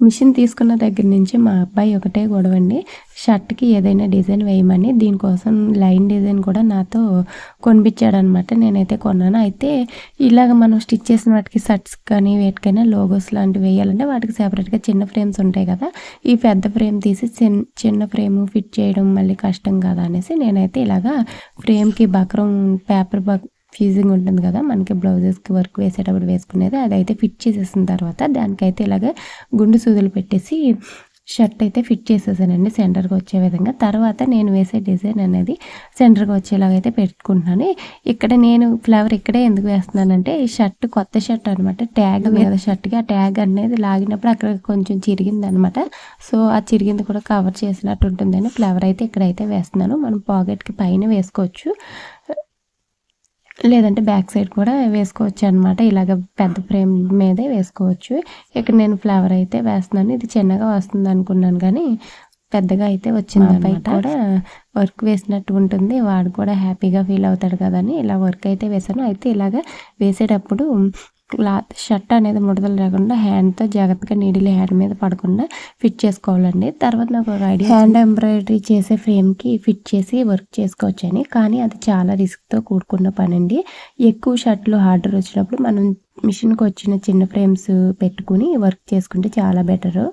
Machine తీసుకున్న దగ్గర నుంచి మా అబ్బాయి ఒకటే గొడవండి. షర్ట్‌కి ఏదైనా డిజైన్ వేయమని. దీనికోసం లైన్ డిజైన్ కూడా నాతో కొనిపించాడనమాట. నేనైతే కొన్నాను. అయితే ఇలాగ మనం స్టిచ్ చేసిన వాటికి షర్ట్స్ కానీ వేటికైనా లోగోస్ లాంటివి వేయాలంటే వాటికి సెపరేట్‌గా చిన్న ఫ్రేమ్స్ ఉంటాయి కదా! ఈ పెద్ద ఫ్రేమ్ తీసి చిన్న ఫ్రేము ఫిట్ చేయడం మళ్ళీ కష్టం కదా అనేసి నేనైతే ఇలాగా ఫ్రేమ్‌కి బక్రం పేపర్ ఫీజింగ్ ఉంటుంది కదా! మనకి బ్లౌజెస్‌కి వర్క్ వేసేటప్పుడు వేసుకునేది. అదైతే ఫిట్ చేసేసిన తర్వాత దానికైతే ఇలాగ గుండు సూదులు పెట్టేసి షర్ట్ అయితే ఫిట్ చేసేసానండి సెంటర్‌గా వచ్చే విధంగా. తర్వాత నేను వేసే డిజైన్ అనేది సెంటర్‌గా వచ్చేలాగైతే పెట్టుకుంటున్నాను. ఇక్కడ నేను ఫ్లవర్ ఇక్కడే ఎందుకు వేస్తున్నానంటే ఈ షర్ట్ కొత్త షర్ట్ అనమాట. ట్యాగ్ ఉంది కదా షర్ట్‌కి. ఆ ట్యాగ్ అనేది లాగినప్పుడు అక్కడ కొంచెం చిరిగిందనమాట. సో, ఆ చిరిగింది కూడా కవర్ చేసినట్టు ఉంటుందని ఫ్లవర్ అయితే ఇక్కడైతే వేస్తున్నాను. మనం పాకెట్‌కి పైన వేసుకోవచ్చు. లేదంటే బ్యాక్ సైడ్ కూడా వేసుకోవచ్చు అనమాట. ఇలాగ పెద్ద ఫ్రేమ్ మీదే వేసుకోవచ్చు. ఇక్కడ నేను ఫ్లవర్ అయితే వేస్తున్నాను. ఇది చిన్నగా వస్తుంది అనుకున్నాను కానీ పెద్దగా అయితే వచ్చిందనమాట. కూడా వర్క్ వేసినట్టు ఉంటుంది. వాడు కూడా హ్యాపీగా ఫీల్ అవుతాడు కదా అని ఇలా వర్క్ అయితే వేసాను. అయితే ఇలాగ వేసేటప్పుడు షర్ట్ అనేది ముడతలు రాకుండా హ్యాండ్తో జాగ్రత్తగా నీడిల్ హ్యాండ్ మీద పడకుండా ఫిట్ చేసుకోవాలండి. తర్వాత నాకు ఒక ఐడియా, హ్యాండ్ ఎంబ్రాయిడరీ చేసే ఫ్రేమ్కి ఫిట్ చేసి వర్క్ చేసుకోవచ్చని. కానీ అది చాలా రిస్క్తో కూడుకున్న పని అండి. ఎక్కువ షర్ట్లు ఆర్డర్ వచ్చినప్పుడు మనం మిషన్కి వచ్చిన చిన్న ఫ్రేమ్స్ పెట్టుకుని వర్క్ చేసుకుంటే చాలా బెటరు.